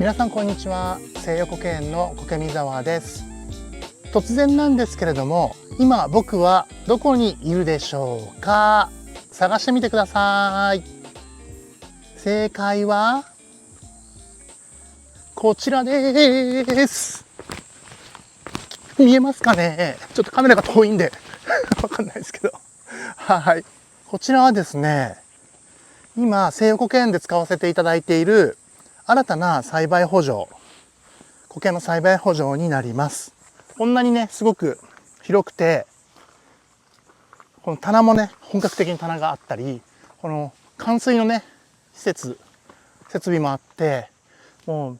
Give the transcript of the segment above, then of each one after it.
皆さんこんにちは。西予苔園の苔見沢です。突然なんですけれども、今僕はどこにいるでしょうか？探してみてください。正解はこちらです。見えますかね？ちょっとカメラが遠いんでわかんないですけど、はい、こちらはですね、今西予苔園で使わせていただいている新たな栽培圃場、苔の栽培圃場になります。こんなにね、すごく広くて、この棚もね、本格的に棚があったり、この冠水のね、設備もあって、もう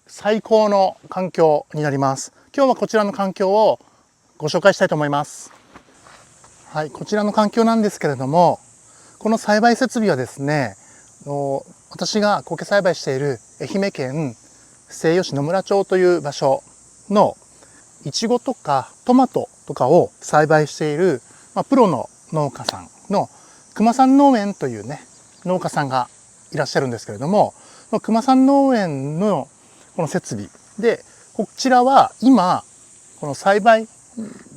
最高の環境になります。今日はこちらの環境をご紹介したいと思います。はい、こちらの環境なんですけれども、この栽培設備はですね、私が苔栽培している愛媛県西予市野村町という場所のいちごとかトマトとかを栽培している、プロの農家さんの熊さん農園というね、農家さんがいらっしゃるんですけれども、熊さん農園のこの設備で、こちらは今この栽培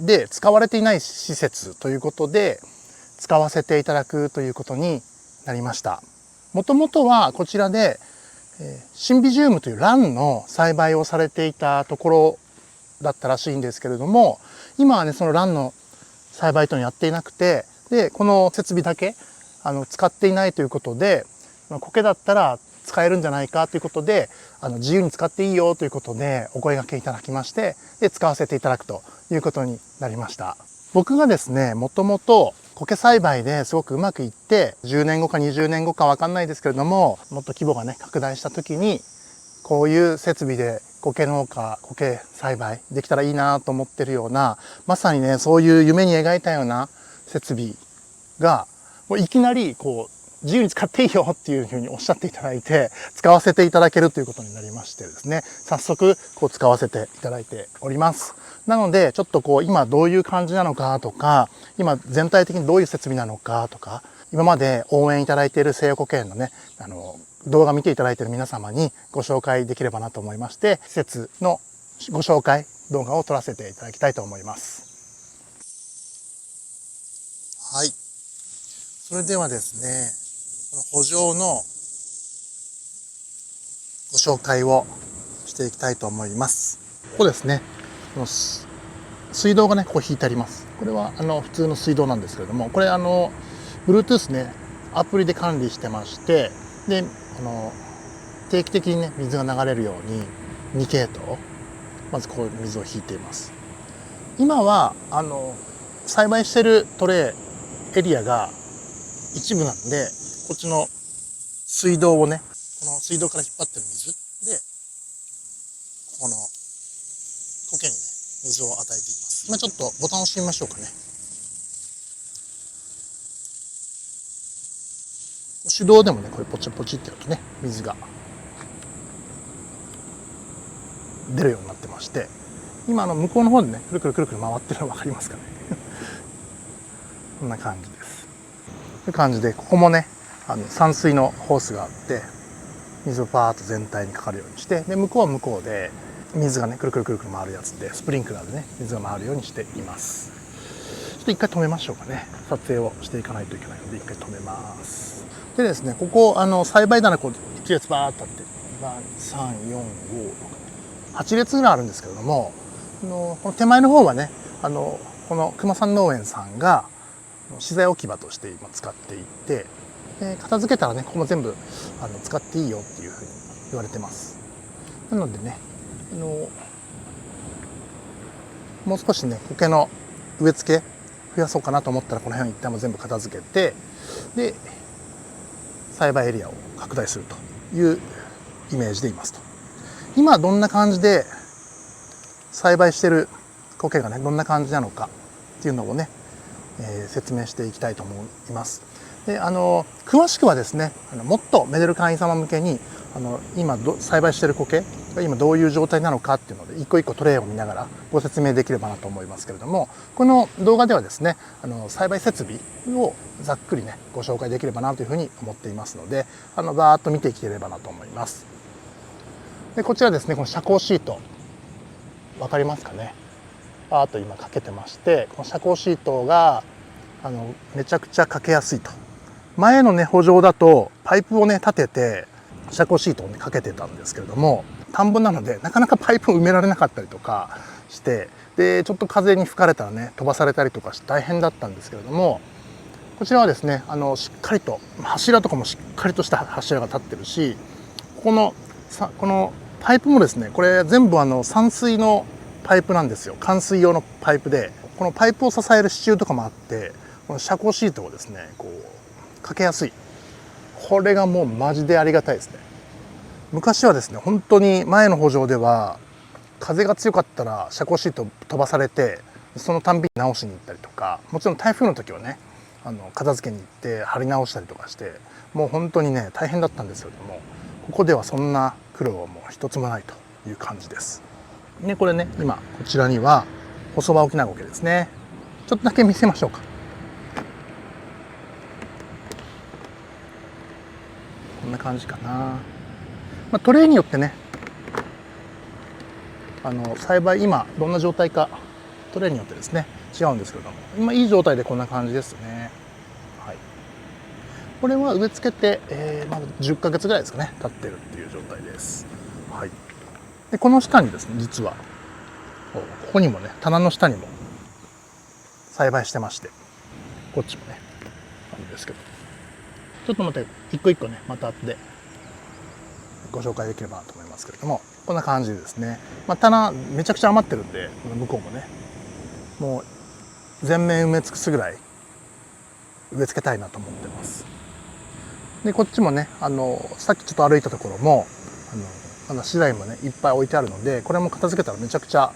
で使われていない施設ということで使わせていただくということになりました。もともとはこちらでシンビジウムというランの栽培をされていたところだったらしいんですけれども、今はね、そのランの栽培というのをやっていなくて、でこの設備だけ使っていないということで、苔だったら使えるんじゃないかということで、自由に使っていいよということでお声掛けいただきまして、で使わせていただくということになりました。僕がですね、もともと苔栽培ですごくうまくいって、10年後か20年後か分かんないですけれども、もっと規模がね拡大した時に、こういう設備で苔農家、苔栽培できたらいいなと思ってるような、まさにね、そういう夢に描いたような設備がもういきなりこう自由に使っていいよっていうふうにおっしゃっていただいて、使わせていただけるということになりましてですね、早速こう使わせていただいております。なのでちょっとこう今どういう感じなのかとか、今全体的にどういう設備なのかとか、今まで応援いただいている西予苔園のね、動画見ていただいている皆様にご紹介できればなと思いまして、施設のご紹介動画を撮らせていただきたいと思います。はい、それではですね、この圃場のご紹介をしていきたいと思います。ここですね、この水道がね、こう引いてあります。これは普通の水道なんですけれども、これBluetooth ね、アプリで管理してまして、で定期的にね、水が流れるように2系統、まずこう水を引いています。今は栽培してるトレーエリアが一部なんで、こっちの水道をね、この水道から引っ張ってる水でこの苔にね、水を与えています。今ちょっとボタンを押してみましょうかね。手動でもね、これポチポチってやるとね、水が出るようになってまして、今向こうの方でね、くるくるくるくる回ってるの分かりますかねこんな感じです。という感じで、ここもね、散水のホースがあって、水をパーッと全体にかかるようにして、で向こうは向こうで水がね、くるくるくるくる回るやつで、スプリンクラーでね、水が回るようにしています。ちょっと一回止めましょうかね。撮影をしていかないといけないので、一回止めます。でですね、ここ栽培棚こう1列バーッとあって、3、4、5、8列ぐらいあるんですけれども、この手前の方はね、この熊さん農園さんが資材置き場として今使っていて、で片付けたらね、ここも全部使っていいよっていうふうに言われてます。なのでね、もう少しね、苔の植え付け増やそうかなと思ったら、この辺一旦も全部片付けて、で栽培エリアを拡大するというイメージでいますと。今どんな感じで栽培してる苔がね、どんな感じなのかっていうのをね、説明していきたいと思います。で詳しくはですね、もっとめでる会員様向けに今栽培している苔が今どういう状態なのかっていうので、一個一個トレイを見ながらご説明できればなと思いますけれども、この動画ではですね、栽培設備をざっくりねご紹介できればなというふうに思っていますので、バーッと見ていければなと思います。でこちらですね、この遮光シート分かりますかね。あと今かけてまして、この遮光シートがめちゃくちゃかけやすいと。前のね補助だとパイプをね立てて遮光シートをねかけてたんですけれども、田んぼなのでなかなかパイプを埋められなかったりとかして、でちょっと風に吹かれたらね飛ばされたりとかして大変だったんですけれども、こちらはですねしっかりと柱とかもしっかりとした柱が立ってるし、このパイプもですね、これ全部散水のパイプなんですよ。灌水用のパイプで、このパイプを支える支柱とかもあって、この遮光シートをですねこうかけやすい。これがもうマジでありがたいですね。昔はですね本当に前の補助では風が強かったら遮光シート飛ばされて、そのたんびに直しに行ったりとか、もちろん台風の時はね片付けに行って貼り直したりとかして、もう本当にね大変だったんですけれども、ここではそんな苦労はもう一つもないという感じです。でこれね、今こちらには細葉沖縄苔ですね。ちょっとだけ見せましょうか。こんな感じかな。トレイによってね栽培今どんな状態かトレイによってですね違うんですけれども、今いい状態でこんな感じですね。はい、これは植え付けて、まだ10ヶ月ぐらいですかね経ってるっていう状態です。はい、でこの下にですね、実はここにもね棚の下にも栽培してまして、こっちもねあるんですけど、ちょっとまた一個一個ねまた後でご紹介できればと思いますけれども、こんな感じでですね、棚めちゃくちゃ余ってるんで、向こうもねもう全面埋め尽くすぐらい植え付けたいなと思ってます。でこっちもねさっきちょっと歩いたところもまだ資材もねいっぱい置いてあるので、これも片付けたらめちゃくちゃ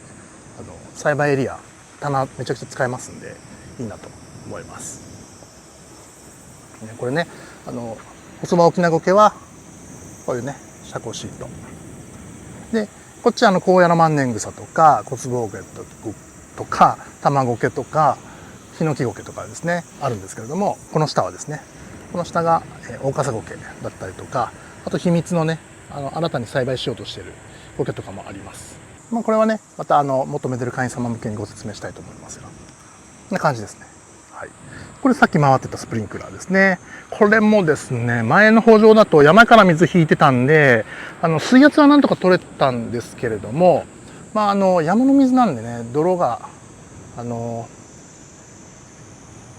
栽培エリア棚めちゃくちゃ使えますんでいいなと思います。これね細葉沖縄苔はこういうね遮光シートで、こっち高野の万年草とか小坪苔とか卵苔とかヒノキ苔とかですねあるんですけれども、この下はですね、この下がオオカサ苔だったりとか、あと秘密のね新たに栽培しようとしている苔とかもあります。これはねまた求めてる会員様向けにご説明したいと思いますが、こんな感じですね。はい、これさっき回ってたスプリンクラーですね。これもですね前の圃場だと山から水引いてたんで水圧はなんとか取れたんですけれども、山の水なんでね泥が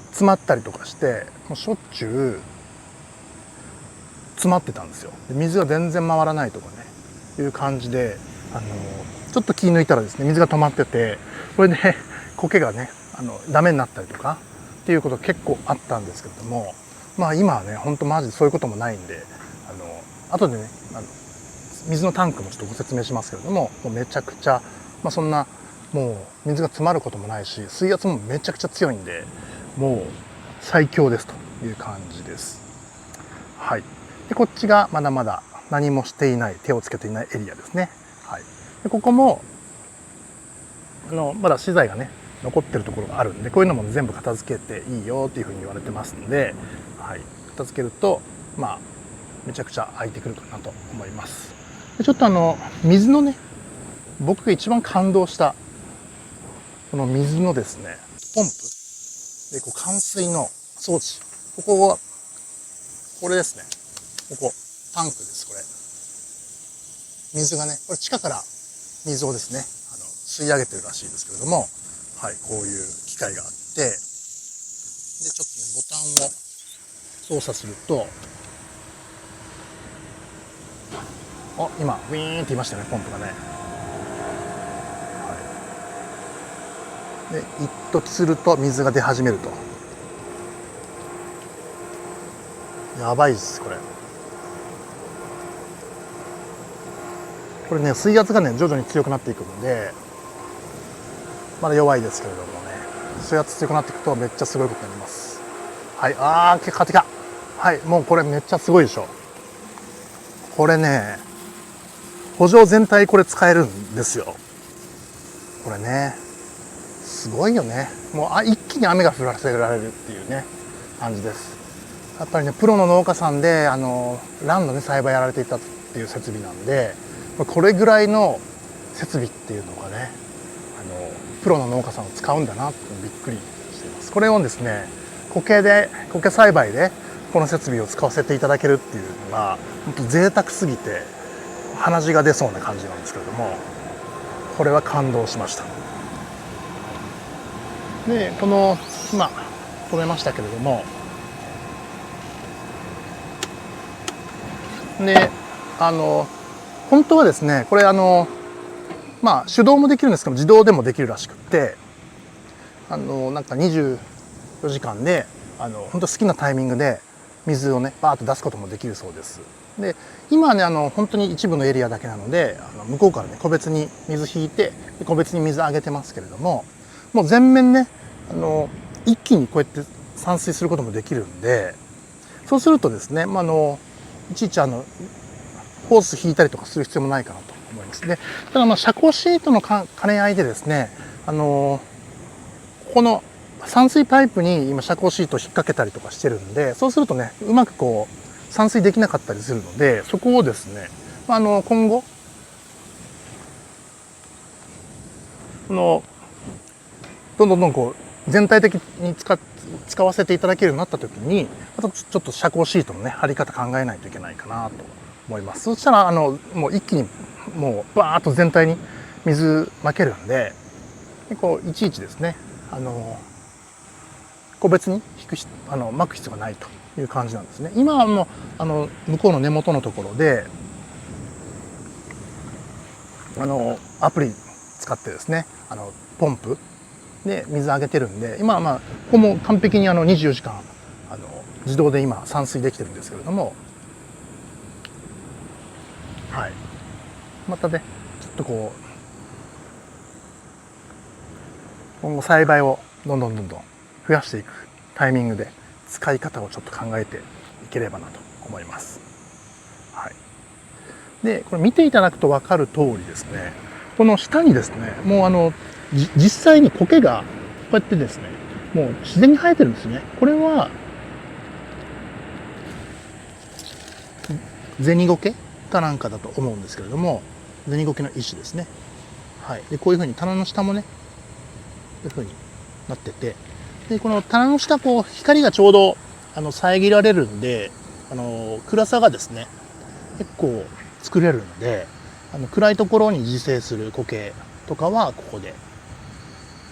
詰まったりとかして、もうしょっちゅう詰まってたんですよ。で水が全然回らないとかねいう感じでちょっと気抜いたらですね水が止まってて、これで苔がねダメになったりとかっていうこと結構あったんですけれども、今はねほんとマジでそういうこともないんで後でね水のタンクもちょっとご説明しますけれども、もうめちゃくちゃ、そんなもう水が詰まることもないし、水圧もめちゃくちゃ強いんで、もう最強ですという感じです。はい、でこっちがまだまだ何もしていない、手をつけていないエリアですね。はい、でここもまだ資材がね残ってるところがあるんで、こういうのも全部片付けていいよっていうふうに言われてますんで、はい、片付けるとめちゃくちゃ空いてくるかなと思います。でちょっと水のね、僕が一番感動したこの水のですねポンプで灌水の装置、これですね、ここタンクです。これ水がね、これ地下から水をですね吸い上げてるらしいですけれども、はい、こういう機械があって、でちょっとねボタンを操作すると、今ウィーンって言いましたね、ポンプがね。はい、で一時すると水が出始めると。やばいです、これ。これね水圧がね徐々に強くなっていくので、まだ弱いですけれどもね、水圧強くなっていくとめっちゃすごいことになります。はい、結果的か。はい、もうこれめっちゃすごいでしょ。これね圃場全体これ使えるんですよ。これねすごいよね。もう一気に雨が降らせられるっていうね感じです。やっぱりねプロの農家さんでランのね栽培やられていたっていう設備なんで、これぐらいの設備っていうのがね、プロの農家さんを使うんだなってびっくりしています。これをですね、苔栽培でこの設備を使わせていただけるっていうのが本当贅沢すぎて鼻血が出そうな感じなんですけれども、これは感動しました。でこの今止めましたけれども、で本当はですね、これ手動もできるんですけど自動でもできるらしくって、なんか24時間で本当好きなタイミングで水をねバーッと出すこともできるそうです。で今はね本当に一部のエリアだけなので向こうからね個別に水引いて個別に水あげてますけれども、もう全面ね一気にこうやって散水することもできるんで、そうするとですね、いちいちホース引いたりとかする必要もないかなと思います。でただ遮光シートの兼ね合いでですね、ここの散水パイプに今遮光シートを引っ掛けたりとかしてるんで、そうするとねうまくこう散水できなかったりするので、そこをですね、今後どんどんこう全体的に使わせていただけるようになった時に、あとちょっと遮光シートのね貼り方考えないといけないかなと思います。そしたらもう一気にもうバーッと全体に水まけるんで、こういちいちですね個別にまく必要がないという感じなんですね。今はもう向こうの根元のところでアプリ使ってですねポンプで水あげてるんで、今はここも完璧に24時間自動で今散水できてるんですけれども、はい、またねちょっとこう今後栽培をどんどん増やしていくタイミングで使い方をちょっと考えていければなと思います。はい、でこれ見ていただくと分かる通りですね、この下にですねもう実際に苔がこうやってですねもう自然に生えてるんですね。これは銭苔かなんかだと思うんですけれども、銭苔の一種ですね。はい、でこういうふうに棚の下もねこういうふうになってて、でこの棚の下こう光がちょうど遮られるんで暗さがですね結構作れるので、暗いところに自生する苔とかはここで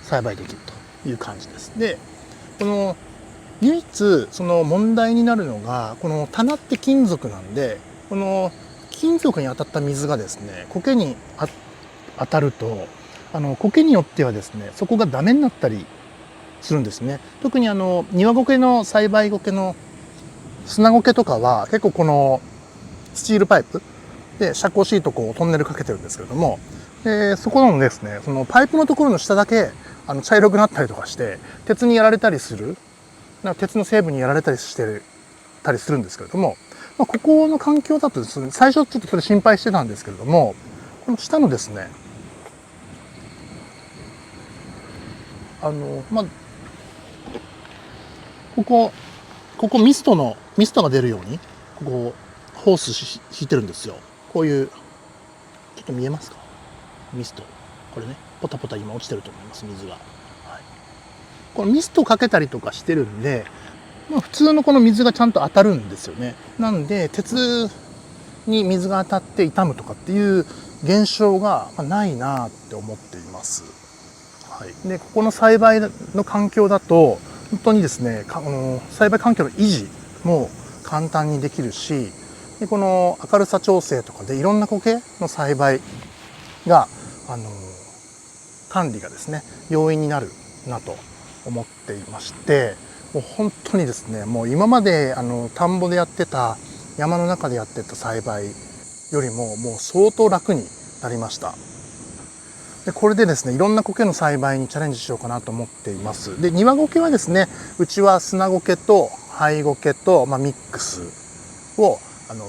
栽培できるという感じです。でこの唯一その問題になるのが、この棚って金属なんで、この金属に当たった水がですね苔に当たると苔によってはですねそこがダメになったりするんですね。特に庭苔の栽培苔の砂苔とかは結構このスチールパイプで遮光シートこうトンネルかけてるんですけれども、そこのですねそのパイプのところの下だけ茶色くなったりとかして鉄にやられたりする、鉄の成分にやられたりしてたりするんですけれども、ここの環境だとですね、最初ちょっとそれ心配してたんですけれども、この下のですねここミストが出るようにここホース引いてるんですよ。こういうちょっと見えますか、ミスト、これねポタポタ今落ちてると思います水が。はい、このミストかけたりとかしてるんで、普通のこの水がちゃんと当たるんですよね。なんで鉄に水が当たって傷むとかっていう現象がないなって思っています。はい、でここの栽培の環境だと本当にですね栽培環境の維持も簡単にできるし、でこの明るさ調整とかでいろんな苔の栽培が管理がですね容易になるなと思っていまして、もう本当にですねもう今まで田んぼでやってた山の中でやってた栽培よりももう相当楽になりました。でこれでですねいろんな苔の栽培にチャレンジしようかなと思っています。で庭苔はですねうちは砂苔と灰苔と、ミックスを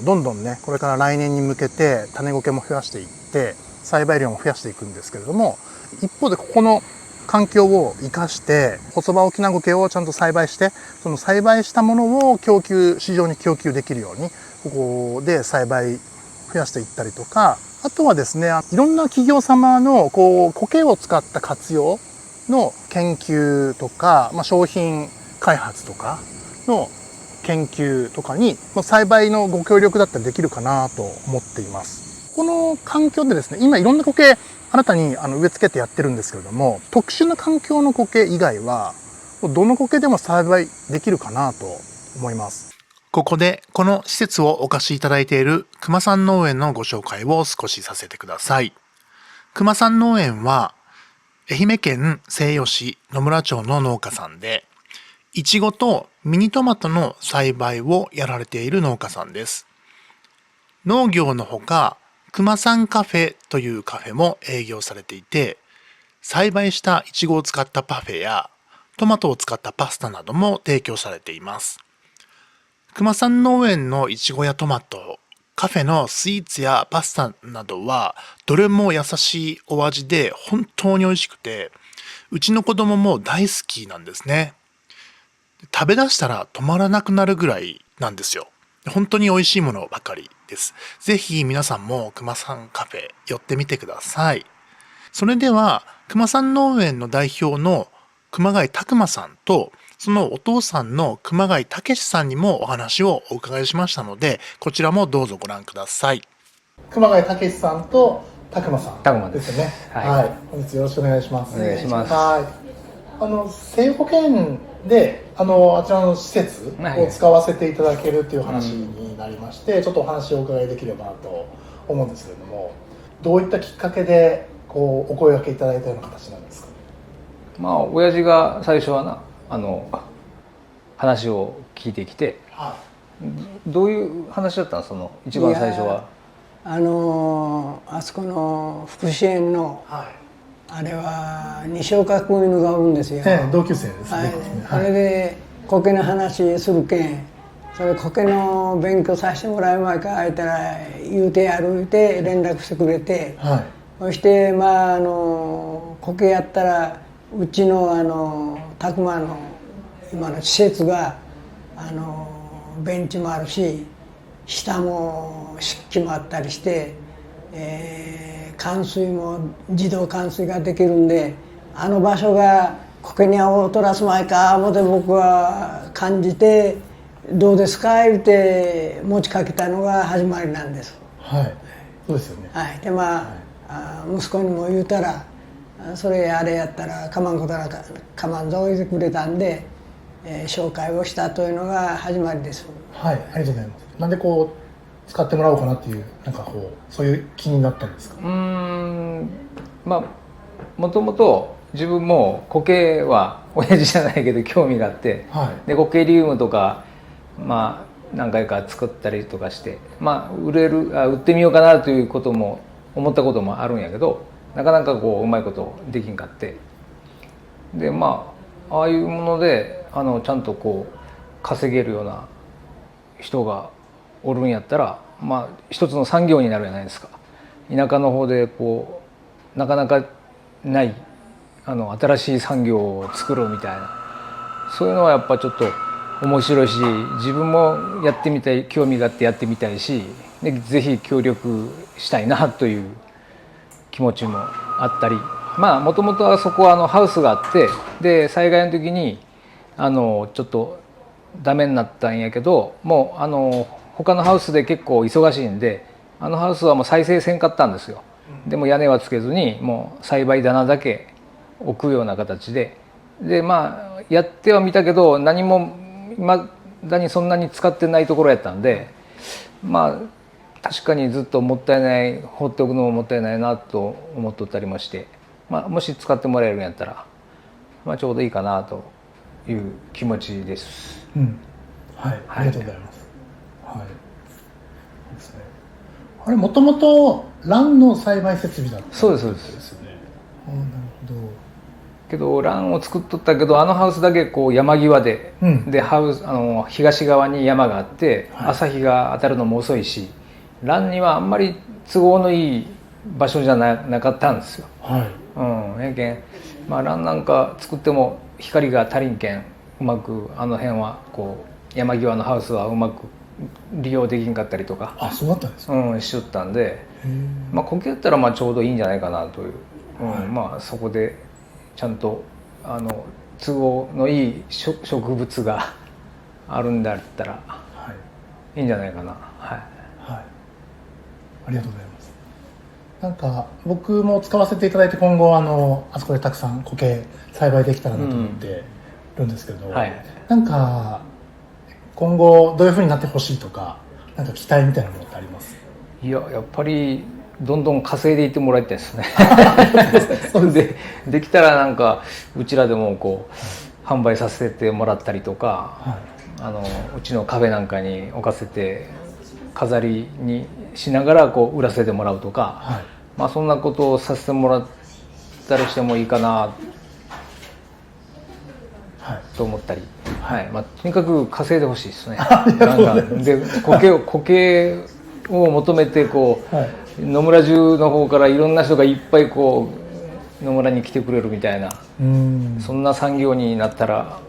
どんどんねこれから来年に向けて種苔も増やしていって栽培量も増やしていくんですけれども、一方でここの環境を生かして細葉沖縄苔をちゃんと栽培して、その栽培したものを市場に供給できるようにここで栽培増やしていったりとか、あとはですね、いろんな企業様の苔を使った活用の研究とか、商品開発とかの研究とかに栽培のご協力だったらできるかなと思っています。この環境でですね、今いろんな苔新たに植え付けてやってるんですけれども、特殊な環境の苔以外はどの苔でも栽培できるかなと思います。ここでこの施設をお貸しいただいている熊さん農園のご紹介を少しさせてください。熊さん農園は愛媛県西予市野村町の農家さんで、いちごとミニトマトの栽培をやられている農家さんです。農業のほか、熊さんカフェというカフェも営業されていて、栽培したいちごを使ったパフェやトマトを使ったパスタなども提供されています。熊さん農園のいちごやトマト、カフェのスイーツやパスタなどはどれも優しいお味で本当に美味しくて、うちの子供も大好きなんですね。食べ出したら止まらなくなるぐらいなんですよ。本当に美味しいものばかりです。ぜひ皆さんも熊さんカフェ寄ってみてください。それでは熊さん農園の代表の熊谷拓馬さんと、そのお父さんの熊谷武さんにもお話をお伺いしましたので、こちらもどうぞご覧ください。熊谷武さんと拓馬さんですよね。はい。本日よろしくお願いします。お願いします。はい。生保険であちらの施設を使わせていただけるという話になりまして、ちょっとお話をお伺いできればなと思うんですけれども、どういったきっかけでお声掛けいただいたような形なんですか？親父が最初は話を聞いてきて、はい、どういう話だったの？その一番最初は。あそこの福祉園の、はい、あれは西岡君犬がおるんですよ。同級生ですね。はい、それで苔の話するけん、それ苔の勉強させてもらえまいか言ったら言うてやる言うて連絡してくれて、はい、そして苔やったらうちの拓磨の今の施設がベンチもあるし、下も湿気もあったりして、冠水も自動冠水ができるんで、あの場所が苔に青を取らすまいか思って僕は感じて、どうですか言って持ちかけたのが始まりなんです。はい、そうですよね。はい、で息子にも言うたら、それあれやったらかまんことなかかまんぞ言ってくれたんで、紹介をしたというのが始まりです。はい、ありがとうございます。なんで使ってもらおうかなっていうそういう気になったんですか？もともと自分も苔は親父じゃないけど興味があって、はい、で苔リウムとか何回か作ったりとかして、売ってみようかなということも思ったこともあるんやけど、なかなかうまいことできんかって、でああいうものでちゃんと稼げるような人がおるんやったら、一つの産業になるじゃないですか。田舎の方でなかなかない新しい産業を作ろうみたいな、そういうのはやっぱちょっと面白いし、自分もやってみたい、興味があってやってみたいし、でぜひ協力したいなという気持ちもあったり、もともとはそこはハウスがあって、で災害の時にちょっとダメになったんやけど、もう他のハウスで結構忙しいんで、ハウスはもう再生せんかったんですよ。でも屋根はつけずにもう栽培棚だけ置くような形で、やってはみたけど何も未だにそんなに使ってないところやったんで、確かにずっともったいない、放っておくのももったいないなと思っとったりもして、もし使ってもらえるんやったら、ちょうどいいかなという気持ちです。はい、ありがとうございます。はい。ですね。あれもともと蘭の栽培設備だったんですよね。そうですよね。なるほど。けど蘭を作っとったけど、ハウスだけ山際で、で東側に山があって、朝日が当たるのも遅いし、蘭にはあんまり都合のいい場所じゃなかったんですよ。やけん蘭なんか作っても光が足りんけん、うまく辺は山際のハウスはうまく利用できんかったりとか、あ、そうだったんですか。しとったんで、苔だったらちょうどいいんじゃないかなという、そこでちゃんと都合のいい植物があるんだったらいいんじゃないかな。はい、はい、ありがとうございます。なんか僕も使わせていただいて、今後あそこでたくさん苔栽培できたらなと思ってるんですけど、なんか今後どういう風になってほしいとか、なんか期待みたいなものってあります？いや、やっぱりどんどん稼いでいってもらいたいですね。できたらなんかうちらでもこう販売させてもらったりとか、うちのカフェなんかに置かせて飾りにしながらこう売らせてもらうとか、そんなことをさせてもらったりしてもいいかなと思ったり、とにかく稼いでほしいですね。で苔を求めてこう、野村中の方からいろんな人がいっぱいこう野村に来てくれるみたいな、そんな産業になったら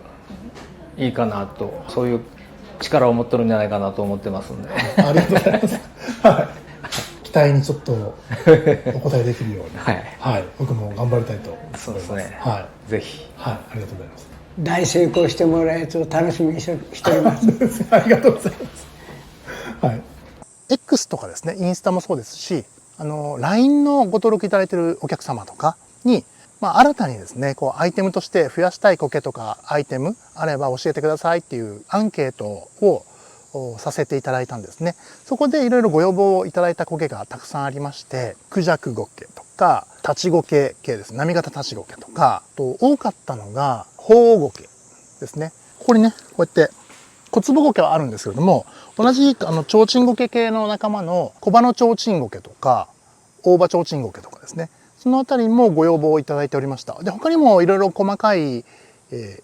いいかなと、そういう力を持ってるんじゃないかなと思ってますんで。ありがとうございます。期待にちょっとお答えできるように、僕も頑張りたいと思います。そうですね。ぜひ。ありがとうございます。大成功してもらえると楽しみにしております。ありがとうございます。X とかですね、インスタもそうですし、LINE のご登録いただいているお客様とかに、新たにですね、こうアイテムとして増やしたい苔とかアイテムあれば教えてくださいっていうアンケートをさせていただいたんですね。そこでいろいろご要望をいただいた苔がたくさんありまして、クジャク苔とかタチゴケ系です。波形タチゴケとか、多かったのがホウゴケですね。ここにね、こうやって小坪苔はあるんですけれども、同じチョウチンゴケ系の仲間のコバノチョウチンゴケとか大葉チョウチンゴケとかですね、そのあたりもご要望をいただいておりました。で、他にもいろいろ細かい、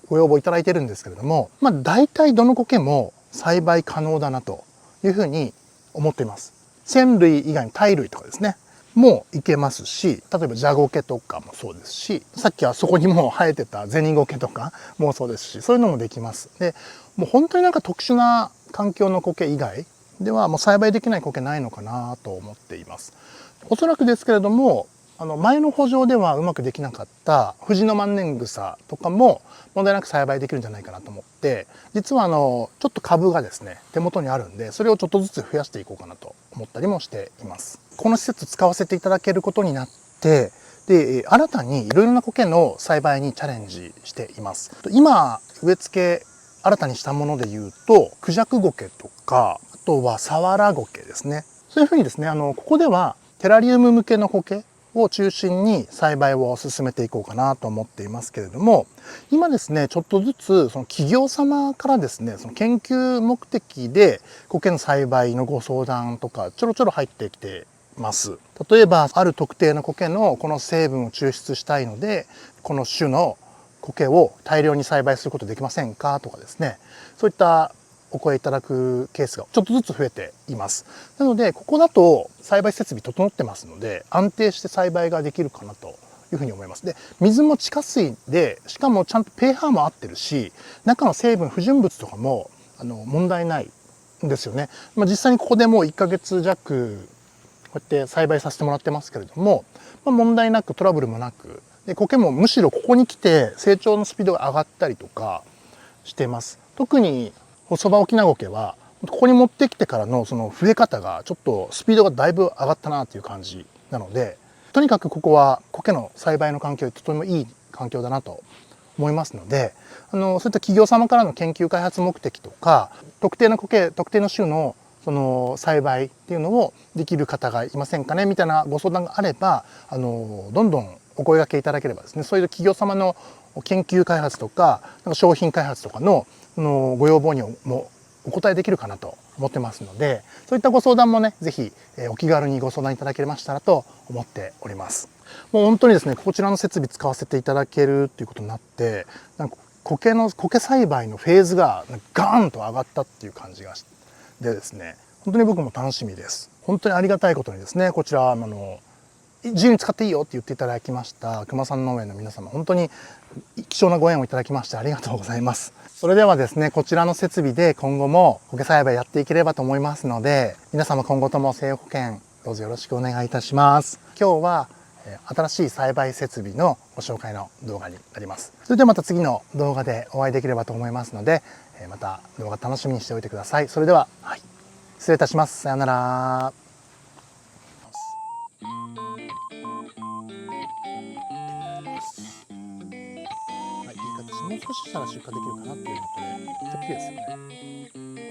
ご要望いただいてるんですけれども、大体どの苔も栽培可能だなというふうに思っています。鮮類以外に貝類とかですね、もいけますし、例えばジャゴケとかもそうですし、さっきはそこにも生えてたゼニゴケとかもそうですし、そういうのもできます。で、もう本当になんか特殊な環境の苔以外ではもう栽培できない苔ないのかなと思っています。おそらくですけれども、前の圃場ではうまくできなかった藤の万年草とかも問題なく栽培できるんじゃないかなと思って、実はちょっと株がですね、手元にあるんで、それをちょっとずつ増やしていこうかなと思ったりもしています。この施設使わせていただけることになって、で、新たにいろいろな苔の栽培にチャレンジしています。今、植え付け新たにしたもので言うと、クジャクゴケとか、あとはサワラゴケですね。そういうふうにですね、ここではテラリウム向けの苔を中心に栽培を進めていこうかなと思っていますけれども、今ですね、ちょっとずつその企業様からですね、その研究目的で苔の栽培のご相談とかちょろちょろ入ってきています。例えば、ある特定の苔のこの成分を抽出したいので、この種の苔を大量に栽培することできませんかとかですね、そういったお声いただくケースがちょっとずつ増えています。なので、ここだと栽培設備整ってますので、安定して栽培ができるかなというふうに思います。で、水も地下水で、しかもちゃんと pH も合ってるし、中の成分、不純物とかも問題ないんですよね。実際にここでもう1ヶ月弱、こうやって栽培させてもらってますけれども、問題なくトラブルもなく、で、苔もむしろここに来て成長のスピードが上がったりとかしてます。特に細葉オキナゴケはここに持ってきてからのその増え方がちょっとスピードがだいぶ上がったなという感じなので、とにかくここは苔の栽培の環境でとてもいい環境だなと思いますので、そういった企業様からの研究開発目的とか、特定の苔、特定の種のその栽培っていうのをできる方がいませんかねみたいなご相談があれば、どんどんお声掛けいただければですね、そういう企業様の研究開発とか、商品開発とかのご要望にもお答えできるかなと思ってますので、そういったご相談もね、ぜひお気軽にご相談いただけましたらと思っております。もう本当にですね、こちらの設備使わせていただけるっていうことになって、なんか苔栽培のフェーズがガーンと上がったっていう感じがしてですね、本当に僕も楽しみです。本当にありがたいことにですね、こちら自由に使っていいよって言っていただきました熊さん農園の皆様、本当に貴重なご縁をいただきましてありがとうございます。それではですね、こちらの設備で今後も苔栽培やっていければと思いますので、皆様今後とも生保険どうぞよろしくお願いいたします。今日は新しい栽培設備のご紹介の動画になります。それではまた次の動画でお会いできればと思いますので、また動画楽しみにしておいてください。それでは、失礼いたします。さようなら。はい、いい形。もう少ししたら出荷できるかなっていうのとね、ちょっぴりですよね。